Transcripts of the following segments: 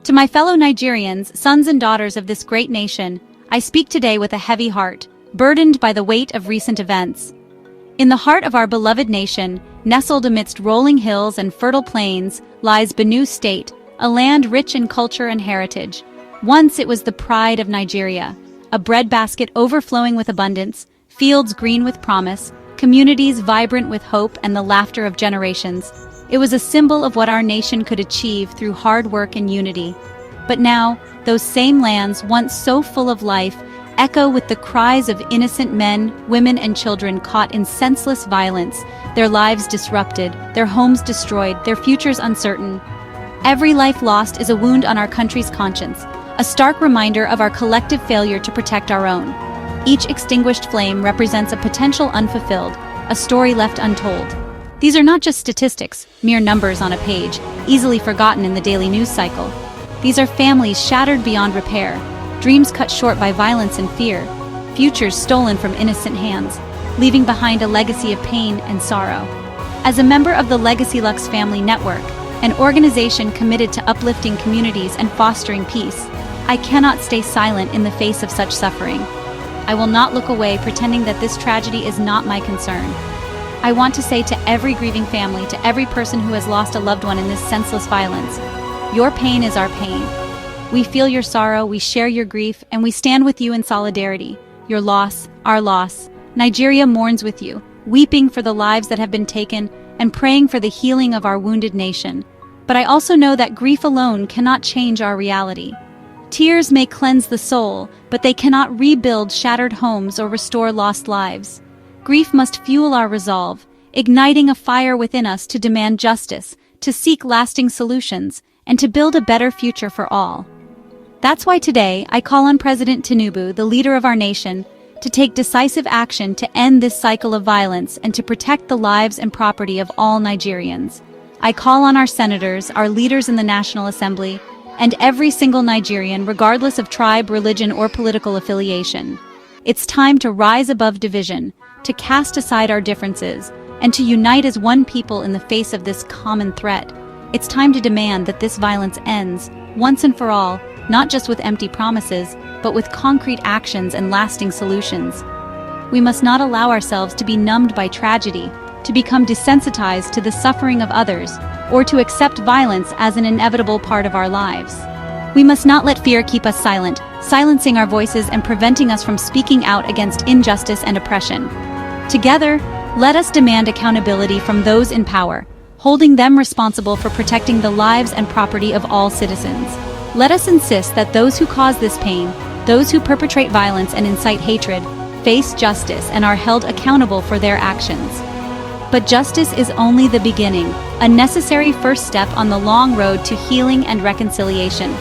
To my fellow Nigerians, sons and daughters of this great nation, I speak today with a heavy heart, burdened by the weight of recent events. In the heart of our beloved nation, nestled amidst rolling hills and fertile plains, lies Benue State, a land rich in culture and heritage. Once it was the pride of Nigeria, a breadbasket overflowing with abundance, fields green with promise, communities vibrant with hope and the laughter of generations. It was a symbol of what our nation could achieve through hard work and unity. But now, those same lands, once so full of life, echo with the cries of innocent men, women, and children caught in senseless violence, their lives disrupted, their homes destroyed, their futures uncertain. Every life lost is a wound on our country's conscience, a stark reminder of our collective failure to protect our own. Each extinguished flame represents a potential unfulfilled, a story left untold. These are not just statistics, mere numbers on a page, easily forgotten in the daily news cycle. These are families shattered beyond repair, dreams cut short by violence and fear, futures stolen from innocent hands, leaving behind a legacy of pain and sorrow. As a member of the LegacyLuxe family network, an organization committed to uplifting communities and fostering peace, I cannot stay silent in the face of such suffering. I will not look away pretending that this tragedy is not my concern. I want to say to every grieving family, to every person who has lost a loved one in this senseless violence, your pain is our pain. We feel your sorrow, we share your grief, and we stand with you in solidarity. Your loss, our loss. Nigeria mourns with you, weeping for the lives that have been taken and praying for the healing of our wounded nation. But I also know that grief alone cannot change our reality. Tears may cleanse the soul, but they cannot rebuild shattered homes or restore lost lives. Grief must fuel our resolve, igniting a fire within us to demand justice, to seek lasting solutions, and to build a better future for all. That's why today I call on President Tinubu, the leader of our nation, to take decisive action to end this cycle of violence and to protect the lives and property of all Nigerians. I call on our senators, our leaders in the National Assembly, and every single Nigerian, regardless of tribe, religion, or political affiliation. It's time to rise above division, to cast aside our differences, and to unite as one people in the face of this common threat. It's time to demand that this violence ends, once and for all, not just with empty promises, but with concrete actions and lasting solutions. We must not allow ourselves to be numbed by tragedy, to become desensitized to the suffering of others, or to accept violence as an inevitable part of our lives. We must not let fear keep us silent, silencing our voices and preventing us from speaking out against injustice and oppression. Together, let us demand accountability from those in power, holding them responsible for protecting the lives and property of all citizens. Let us insist that those who cause this pain, those who perpetrate violence and incite hatred, face justice and are held accountable for their actions. But justice is only the beginning, a necessary first step on the long road to healing and reconciliation.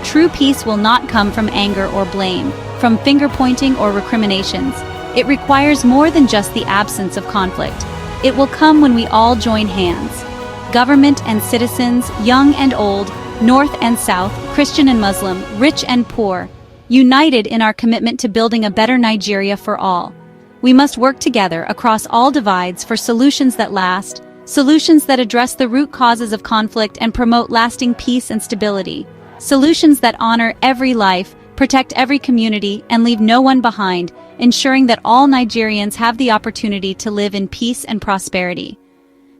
True peace will not come from anger or blame, from finger-pointing or recriminations. It requires more than just the absence of conflict. It will come when we all join hands. Government and citizens, young and old, North and South, Christian and Muslim, rich and poor, united in our commitment to building a better Nigeria for all. We must work together across all divides for solutions that last, solutions that address the root causes of conflict and promote lasting peace and stability, solutions that honor every life, protect every community, and leave no one behind, ensuring that all Nigerians have the opportunity to live in peace and prosperity.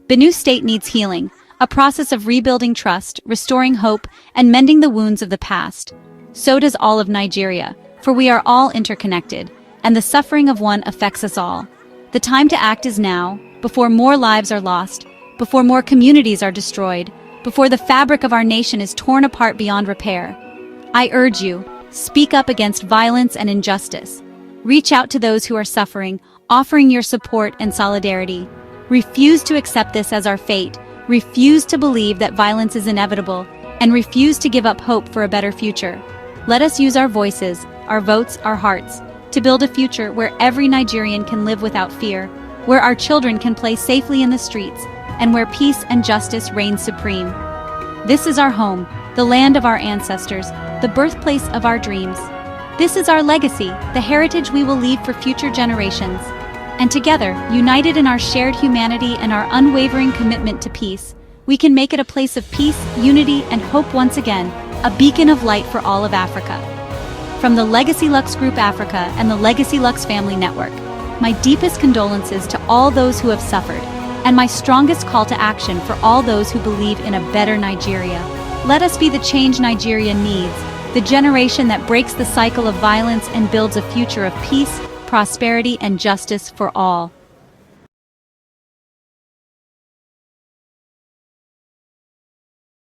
Benue State needs healing, a process of rebuilding trust, restoring hope, and mending the wounds of the past. So does all of Nigeria, for we are all interconnected, and the suffering of one affects us all. The time to act is now, before more lives are lost, before more communities are destroyed, before the fabric of our nation is torn apart beyond repair. I urge you, speak up against violence and injustice. Reach out to those who are suffering, offering your support and solidarity. Refuse to accept this as our fate. Refuse to believe that violence is inevitable, and refuse to give up hope for a better future. Let us use our voices, our votes, our hearts, to build a future where every Nigerian can live without fear, where our children can play safely in the streets, and where peace and justice reign supreme. This is our home, the land of our ancestors, the birthplace of our dreams. This is our legacy, the heritage we will leave for future generations. And together, united in our shared humanity and our unwavering commitment to peace, we can make it a place of peace, unity, and hope once again. a beacon of light for all of Africa. From the LegacyLuxe Group Africa and the LegacyLuxe Family Network, my deepest condolences to all those who have suffered, and my strongest call to action for all those who believe in a better Nigeria. Let us be the change Nigeria needs, the generation that breaks the cycle of violence and builds a future of peace, prosperity, and justice for all.